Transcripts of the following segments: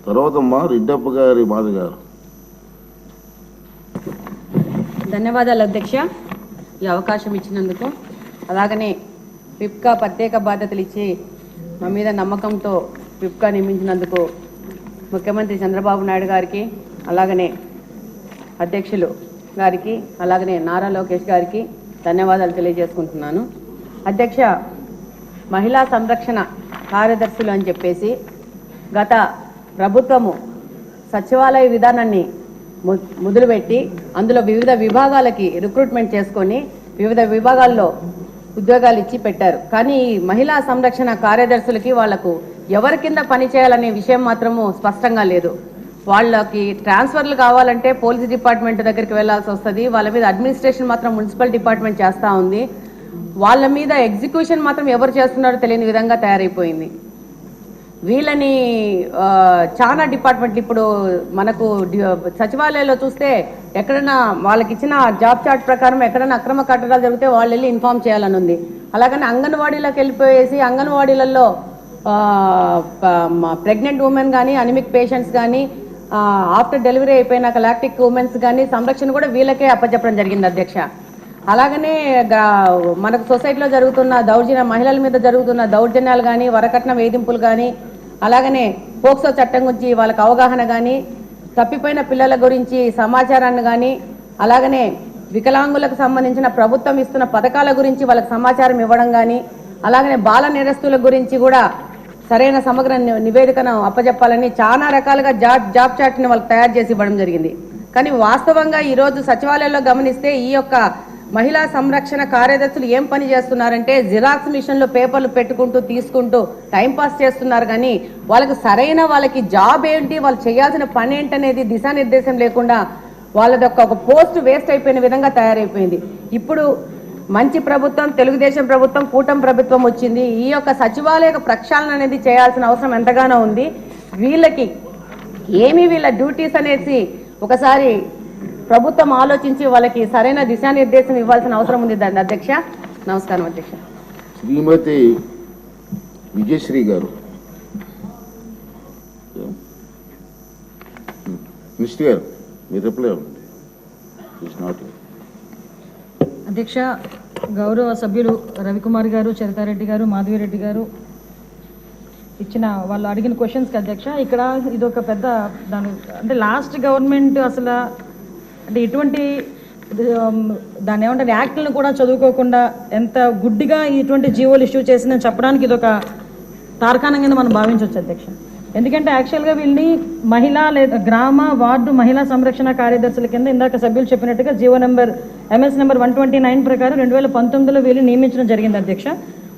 తర్వాత మా రెడ్డప్ప గారి మాధవ్ గారు. ధన్యవాదాలు అధ్యక్ష, ఈ అవకాశం ఇచ్చినందుకు. అలాగనే విప్కా ప్రత్యేక బాధ్యతలు ఇచ్చి మా మీద నమ్మకంతో విప్కా నియమించినందుకు ముఖ్యమంత్రి చంద్రబాబు నాయుడు గారికి, అలాగనే అధ్యక్షులు గారికి, అలాగనే నారా లోకేష్ గారికి ధన్యవాదాలు తెలియజేసుకుంటున్నాను. అధ్యక్ష, మహిళా సంరక్షణ కార్యదర్శులు అని చెప్పేసి గత ప్రభుత్వము సచివాలయ విధానాన్ని మొదలుపెట్టి అందులో వివిధ విభాగాలకి రిక్రూట్మెంట్ చేసుకొని వివిధ విభాగాల్లో ఉద్యోగాలు ఇచ్చి పెట్టారు. కానీ ఈ మహిళా సంరక్షణ కార్యదర్శులకి వాళ్లకు ఎవరి కింద పనిచేయాలనే విషయం మాత్రము స్పష్టంగా లేదు. వాళ్ళకి ట్రాన్స్ఫర్లు కావాలంటే పోలీస్ డిపార్ట్మెంట్ దగ్గరికి వెళ్లాల్సి వస్తుంది. వాళ్ళ మీద అడ్మినిస్ట్రేషన్ మాత్రం మున్సిపల్ డిపార్ట్మెంట్ చేస్తూ ఉంది. వాళ్ళ మీద ఎగ్జిక్యూషన్ మాత్రం ఎవరు చేస్తున్నారో తెలియని విధంగా తయారైపోయింది. వీళ్ళని చాలా డిపార్ట్మెంట్లు ఇప్పుడు మనకు సచివాలయంలో చూస్తే ఎక్కడైనా వాళ్ళకి ఇచ్చిన జాబ్ చార్ట్ ప్రకారం ఎక్కడైనా అక్రమ కట్టడాలు జరిగితే వాళ్ళు వెళ్ళి ఇన్ఫార్మ్ చేయాలని ఉంది. అలాగని అంగన్వాడీలోకి వెళ్ళిపోయేసి అంగన్వాడీలలో ప్రెగ్నెంట్ ఉమెన్ కానీ, అనిమిక్ పేషెంట్స్ కానీ, ఆఫ్టర్ డెలివరీ అయిపోయినాక లాక్టిక్ ఉమెన్స్ కానీ సంరక్షణ కూడా వీళ్ళకే అప్పచెప్పడం జరిగింది అధ్యక్ష. అలాగనే మనకు సొసైటీలో జరుగుతున్న మహిళల మీద జరుగుతున్న దౌర్జన్యాలు కానీ, వరకట్న వేధింపులు కానీ, అలాగనే పోక్సో చట్టం గురించి వాళ్ళకి అవగాహన కానీ, తప్పిపోయిన పిల్లల గురించి సమాచారాన్ని కానీ, అలాగనే వికలాంగులకు సంబంధించిన ప్రభుత్వం ఇస్తున్న పథకాల గురించి వాళ్ళకి సమాచారం ఇవ్వడం కానీ, అలాగనే బాల నేరస్తుల గురించి కూడా సరైన సమగ్ర నివేదికను అప్పచెప్పాలని చాలా రకాలుగా జాబ్ చార్ట్ని వాళ్ళకి తయారు చేసి ఇవ్వడం జరిగింది. కానీ వాస్తవంగా ఈరోజు సచివాలయంలో గమనిస్తే ఈ యొక్క మహిళా సంరక్షణ కార్యదర్శులు ఏం పని చేస్తున్నారంటే జిరాక్స్ మిషన్లో పేపర్లు పెట్టుకుంటూ తీసుకుంటూ టైంపాస్ చేస్తున్నారు. కానీ వాళ్ళకి జాబ్ ఏంటి, వాళ్ళు చేయాల్సిన పని ఏంటనేది దిశానిర్దేశం లేకుండా వాళ్ళది ఒక పోస్ట్ వేస్ట్ అయిపోయిన విధంగా తయారైపోయింది. ఇప్పుడు మంచి ప్రభుత్వం, తెలుగుదేశం ప్రభుత్వం, కూటమి ప్రభుత్వం వచ్చింది. ఈ యొక్క సచివాలయ ప్రక్షాళన అనేది చేయాల్సిన అవసరం ఎంతగానో ఉంది. వీళ్ళ డ్యూటీస్ అనేసి ఒకసారి ప్రభుత్వం ఆలోచించి వాళ్ళకి సరైన దిశానిర్దేశం ఇవ్వాల్సిన అవసరం ఉంది అధ్యక్ష. నమస్కారం అధ్యక్ష. శ్రీమతి విజయశ్రీ గారు. మినిస్టర్ గారు మీరు రిప్లై అధ్యక్ష, గౌరవ సభ్యులు రవికుమార్ గారు, చరితారెడ్డి గారు, మాధవిరెడ్డి గారు ఇచ్చిన వాళ్ళు అడిగిన క్వశ్చన్స్కి అధ్యక్ష, ఇక్కడ ఇదొక పెద్ద అంటే లాస్ట్ గవర్నమెంట్ అసలు అంటే ఇటువంటి దాన్ని ఏమంటారు యాక్ట్లను కూడా చదువుకోకుండా ఎంత గుడ్డిగా ఇటువంటి జీవోలు ఇష్యూ చేసిందని చెప్పడానికి ఇదొక తార్కాణం కింద మనం భావించవచ్చు అధ్యక్ష. ఎందుకంటే యాక్చువల్గా వీళ్ళని మహిళా లేదా గ్రామ వార్డు మహిళా సంరక్షణ కార్యదర్శుల కింద ఇందాక సభ్యులు చెప్పినట్టుగా జీవో ఎంఎస్ నెంబర్ 129 ప్రకారం 2019లో వీళ్ళు నియమించడం జరిగింది అధ్యక్ష.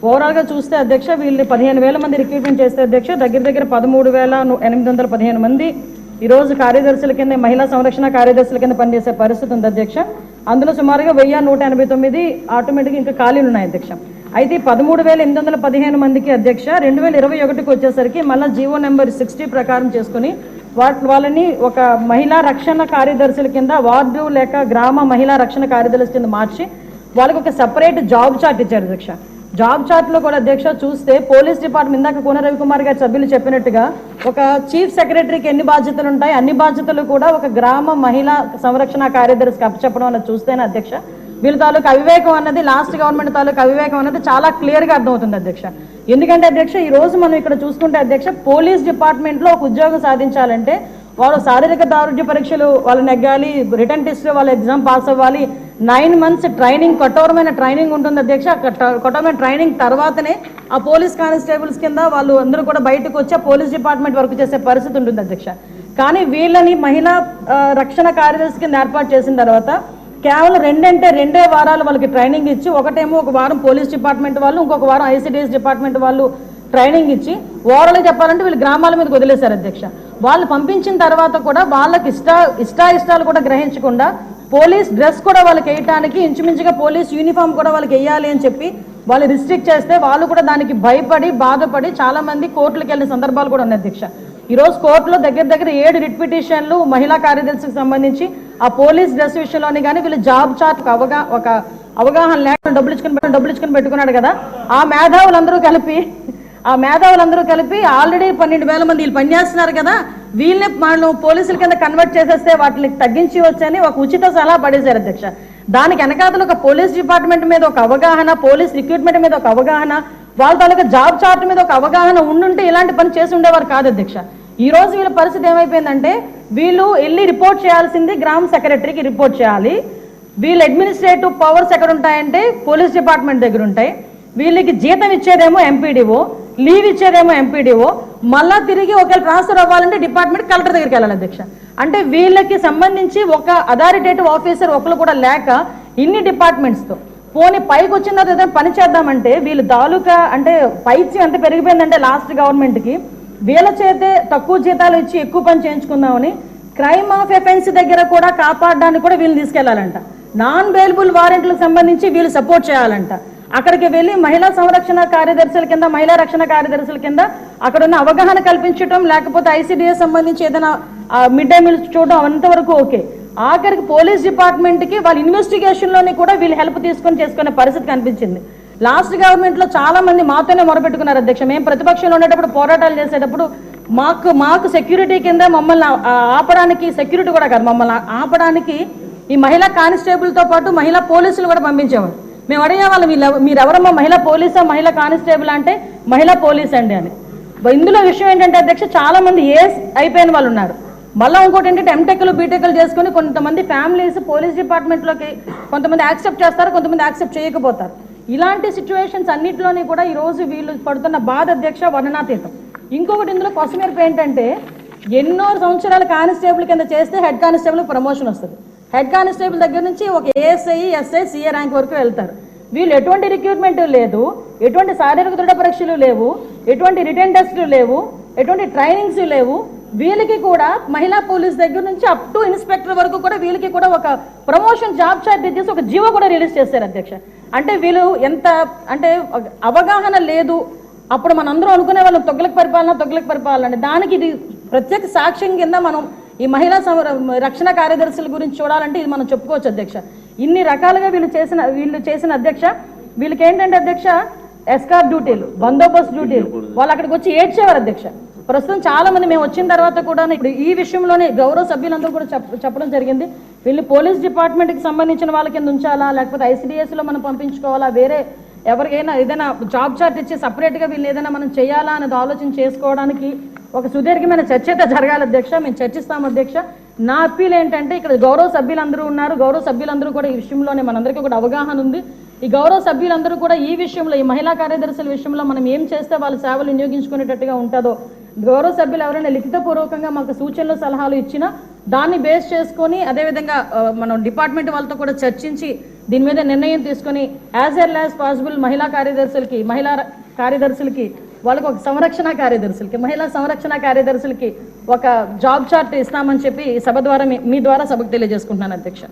ఓవరాల్గా చూస్తే అధ్యక్ష వీళ్ళు 15,000 మంది రిక్రూట్మెంట్ చేస్తే అధ్యక్ష దగ్గర 13,815 మంది ఈరోజు కార్యదర్శుల కింద మహిళా సంరక్షణ కార్యదర్శుల కింద పనిచేసే పరిస్థితి ఉంది అధ్యక్ష. అందులో సుమారుగా 1,189 ఆటోమేటిక్గా ఇంకా ఖాళీలు ఉన్నాయి అధ్యక్ష. అయితే 13,815 మందికి అధ్యక్ష 2021కి వచ్చేసరికి మళ్ళీ జీవో నెంబర్ 60 ప్రకారం చేసుకుని వాళ్ళని ఒక మహిళా రక్షణ కార్యదర్శుల కింద వార్డు లేక గ్రామ మహిళా రక్షణ కార్యదర్శుల కింద మార్చి వాళ్ళకి ఒక సపరేట్ జాబ్ చార్ట్ ఇచ్చారు అధ్యక్ష. జాబ్ చార్ట్లో కూడా అధ్యక్ష చూస్తే పోలీస్ డిపార్ట్మెంట్ ఇందాక కోన రవికుమార్ గారి సభ్యులు చెప్పినట్టుగా ఒక చీఫ్ సెక్రటరీకి ఎన్ని బాధ్యతలు ఉంటాయి అన్ని బాధ్యతలు కూడా ఒక గ్రామ మహిళా సంరక్షణ కార్యదర్శికి అప్పచెప్పడం అన్నది చూస్తేనే అధ్యక్ష వీళ్ళ తాలూకు అవివేకం అన్నది లాస్ట్ గవర్నమెంట్ తాలూకు అవివేకం అన్నది చాలా క్లియర్గా అర్థమవుతుంది అధ్యక్ష. ఎందుకంటే అధ్యక్ష ఈ రోజు మనం ఇక్కడ చూసుకుంటే అధ్యక్ష పోలీస్ డిపార్ట్మెంట్లో ఒక ఉద్యోగం సాధించాలంటే వాళ్ళు శారీరక దారుఢ్య పరీక్షలు వాళ్ళు నెగ్గాలి, రిటర్న్ టెస్ట్ వాళ్ళ ఎగ్జామ్ పాస్ అవ్వాలి, 9 months ట్రైనింగ్, కఠోరమైన ట్రైనింగ్ ఉంటుంది అధ్యక్ష. కఠోరమైన ట్రైనింగ్ తర్వాతనే ఆ పోలీస్ కానిస్టేబుల్స్ కింద వాళ్ళు అందరూ కూడా బయటకు వచ్చి పోలీస్ డిపార్ట్మెంట్ వర్క్ చేసే పరిస్థితి ఉంటుంది అధ్యక్ష. కానీ వీళ్ళని మహిళా రక్షణ కార్యదర్శి కింద ఏర్పాటు చేసిన తర్వాత కేవలం 2 వారాలు వాళ్ళకి ట్రైనింగ్ ఇచ్చి, ఒకటేమో ఒక వారం పోలీస్ డిపార్ట్మెంట్ వాళ్ళు, ఇంకొక వారం ఐసిడిఎస్ డిపార్ట్మెంట్ వాళ్ళు ట్రైనింగ్ ఇచ్చి ఓవరాల్గా చెప్పాలంటే వీళ్ళు గ్రామాల మీదకి వదిలేశారు అధ్యక్ష. వాళ్ళు పంపించిన తర్వాత కూడా వాళ్ళకి ఇష్టాలు కూడా గ్రహించకుండా పోలీస్ డ్రెస్ కూడా వాళ్ళకి వేయటానికి ఇంచుమించుగా పోలీస్ యూనిఫామ్ కూడా వాళ్ళకి వేయాలి అని చెప్పి వాళ్ళు రిస్ట్రిక్ట్ చేస్తే వాళ్ళు కూడా దానికి భయపడి బాధపడి చాలా మంది కోర్టులకు వెళ్ళిన సందర్భాలు కూడా ఉన్నాయి అధ్యక్ష. ఈరోజు కోర్టులో దగ్గర 7 రిట్ పిటిషన్లు మహిళా కార్యదర్శికి సంబంధించి ఆ పోలీస్ డ్రెస్ విషయంలోని కానీ వీళ్ళు జాబ్ చార్ట్ ఒక అవగాహన లేకుండా డబ్బులు ఇచ్చుకొని పెట్టుకున్నాడు కదా, ఆ మేధావులందరూ కలిపి ఆ మేధావులందరూ కలిపి ఆల్రెడీ 12,000 మంది వీళ్ళు పనిచేస్తున్నారు కదా, వీళ్ళని మనం పోలీసుల కింద కన్వర్ట్ చేసేస్తే వాటిని తగ్గించి వచ్చని ఒక ఉచిత సలహా పడేశారు అధ్యక్ష. దానికి వెనకాతలు ఒక పోలీస్ డిపార్ట్మెంట్ మీద ఒక అవగాహన, పోలీస్ రిక్రూట్మెంట్ మీద ఒక అవగాహన, వాళ్ళ తాలూకా జాబ్ చార్ట్ మీద ఒక అవగాహన ఉండుంటే ఇలాంటి పని చేసి ఉండేవారు కాదు అధ్యక్ష. ఈ రోజు వీళ్ళ పరిస్థితి ఏమైపోయిందంటే వీళ్ళు వెళ్ళి రిపోర్ట్ చేయాల్సింది గ్రామ సెక్రటరీకి రిపోర్ట్ చేయాలి. వీళ్ళ అడ్మినిస్ట్రేటివ్ పవర్స్ ఎక్కడ ఉంటాయంటే పోలీస్ డిపార్ట్మెంట్ దగ్గర ఉంటాయి. వీళ్ళకి జీతం ఇచ్చేదేమో ఎంపీడీఓ, లీవ్ ఇచ్చేదేమో ఎంపీడీఓ, మళ్ళా తిరిగి ఒకవేళ ట్రాన్స్ఫర్ అవ్వాలంటే డిపార్ట్మెంట్ కలెక్టర్ దగ్గరికి వెళ్ళాలి అధ్యక్ష. అంటే వీళ్ళకి సంబంధించి ఒక అథారిటేటివ్ ఆఫీసర్ ఒకరు కూడా లేక ఇన్ని డిపార్ట్మెంట్స్తో పోనీ పైకి వచ్చిన తర్వాత ఏదైనా పని చేద్దామంటే వీళ్ళు తాలూకా అంటే పైచ్యం ఎంత పెరిగిపోయిందంటే లాస్ట్ గవర్నమెంట్కి వీళ్ళ చేతే తక్కువ జీతాలు ఇచ్చి ఎక్కువ పని చేయించుకుందామని క్రైమ్ ఆఫ్ ఎఫెన్స్ దగ్గర కూడా కాపాడడానికి కూడా వీళ్ళు తీసుకెళ్లాలంట. నాన్ బెయిలబుల్ వారెంట్లకు సంబంధించి వీళ్ళు సపోర్ట్ చేయాలంట. అక్కడికి వెళ్ళి మహిళా సంరక్షణ కార్యదర్శుల కింద, మహిళా రక్షణ కార్యదర్శుల కింద అక్కడ ఉన్న అవగాహన కల్పించడం, లేకపోతే ఐసీడీఎస్ సంబంధించి ఏదైనా మిడ్ డే మీల్స్ చూడడం అంతవరకు ఓకే. ఆఖరికి పోలీస్ డిపార్ట్మెంట్కి వాళ్ళ ఇన్వెస్టిగేషన్లోని కూడా వీళ్ళు హెల్ప్ తీసుకొని చేసుకునే పరిస్థితి కనిపించింది. లాస్ట్ గవర్నమెంట్లో చాలా మంది మాతోనే మొరపెట్టుకున్నారు అధ్యక్ష. మేము ప్రతిపక్షంలో ఉండేటప్పుడు పోరాటాలు చేసేటప్పుడు మాకు సెక్యూరిటీ కింద మమ్మల్ని ఆపడానికి, సెక్యూరిటీ కూడా కాదు మమ్మల్ని ఆపడానికి ఈ మహిళా కానిస్టేబుల్తో పాటు మహిళా పోలీసులు కూడా పంపించేవారు. మేము అడిగేవాళ్ళం మీరెవరమ్మా, మహిళా పోలీసా మహిళా కానిస్టేబుల్ అంటే మహిళా పోలీస్ అండి అని. ఇందులో విషయం ఏంటంటే అధ్యక్ష చాలా మంది ఏఎస్ అయిపోయిన వాళ్ళు ఉన్నారు. మళ్ళీ ఇంకోటి ఏంటంటే ఎంటెక్లు బీటెక్లు చేసుకుని కొంతమంది ఫ్యామిలీస్ పోలీస్ డిపార్ట్మెంట్లోకి కొంతమంది యాక్సెప్ట్ చేస్తారు, కొంతమంది యాక్సెప్ట్ చేయకపోతారు. ఇలాంటి సిచ్యువేషన్స్ అన్నింటిలోని కూడా ఈరోజు వీళ్ళు పడుతున్న బాధ అధ్యక్ష వర్ణనాతీతం. ఇంకొకటి ఇందులో కొసమెరుపు ఏంటంటే ఎన్నో సంవత్సరాల కానిస్టేబుల్ కింద చేస్తే హెడ్ కానిస్టేబుల్ ప్రమోషన్ వస్తుంది. హెడ్ కానిస్టేబుల్ దగ్గర నుంచి ఒక ఏఎస్ఐ, ఎస్ఐ, సిఏ ర్యాంక్ వరకు వెళ్తారు. వీళ్ళు ఎటువంటి రిక్రూట్మెంట్ లేదు, ఎటువంటి శారీరక దృఢ పరీక్షలు లేవు, ఎటువంటి రిటర్న్ టెస్టులు లేవు, ఎటువంటి ట్రైనింగ్స్ లేవు. వీళ్ళకి కూడా మహిళా పోలీస్ దగ్గర నుంచి అప్ టు ఇన్స్పెక్టర్ వరకు కూడా వీళ్ళకి కూడా ఒక ప్రమోషన్ జాబ్ చార్ట్ చేసి ఒక జీవో కూడా రిలీజ్ చేశారు అధ్యక్ష. అంటే వీళ్ళు ఎంత అంటే అవగాహన లేదు. అప్పుడు మనందరం అనుకునే వాళ్ళం తొగ్గులకు పరిపాలన అంటే దానికి ఇది ప్రత్యేక సాక్ష్యం కింద మనం ఈ మహిళా రక్షణ కార్యదర్శుల గురించి చూడాలంటే ఇది మనం చెప్పుకోవచ్చు అధ్యక్ష. ఇన్ని రకాలుగా వీళ్ళు చేసిన అధ్యక్ష, వీళ్ళకి ఏంటంటే అధ్యక్ష ఎస్కార్ డ్యూటీలు, బందోబస్తు డ్యూటీలు, వాళ్ళు అక్కడికి వచ్చి ఏడ్చేవారు అధ్యక్ష. ప్రస్తుతం చాలా మంది మేము వచ్చిన తర్వాత కూడా ఇప్పుడు ఈ విషయంలోనే గౌరవ సభ్యులందరూ కూడా చెప్పడం జరిగింది. వీళ్ళు పోలీస్ డిపార్ట్మెంట్కి సంబంధించిన వాళ్ళ కింద ఉంచాలా, లేకపోతే ఐసీడీఎస్లో మనం పంపించుకోవాలా, వేరే ఎవరికైనా ఏదైనా జాబ్ చార్ట్ ఇచ్చి సపరేట్గా వీళ్ళు ఏదైనా మనం చేయాలా అనేది ఆలోచన చేసుకోవడానికి ఒక సుదీర్ఘమైన చర్చ అయితే జరగాలి అధ్యక్ష. మేము చర్చిస్తాం అధ్యక్ష. నా అప్పీల్ ఏంటంటే ఇక్కడ గౌరవ సభ్యులందరూ ఉన్నారు, గౌరవ సభ్యులందరూ కూడా ఈ విషయంలోనే మనందరికీ కూడా అవగాహన ఉంది. ఈ గౌరవ సభ్యులందరూ కూడా ఈ విషయంలో, ఈ మహిళా కార్యదర్శుల విషయంలో మనం ఏం చేస్తే వాళ్ళ సేవలు వినియోగించుకునేటట్టుగా ఉంటుందో గౌరవ సభ్యులు ఎవరైనా లిఖితపూర్వకంగా మాకు సూచనలు సలహాలు ఇచ్చినా దాన్ని బేస్ చేసుకొని అదేవిధంగా మనం డిపార్ట్మెంట్ వాళ్ళతో కూడా చర్చించి దీని మీద నిర్ణయం తీసుకొని యాజ్ ఎర్లీ యాజ్ పాసిబుల్ మహిళా కార్యదర్శులకి వాళ్ళకి ఒక మహిళా సంరక్షణ కార్యదర్శులకి ఒక జాబ్ చార్ట్ ఇస్తామని చెప్పి సభ ద్వారా మీ ద్వారా సభకు తెలియజేసుకుంటున్నాను అధ్యక్ష.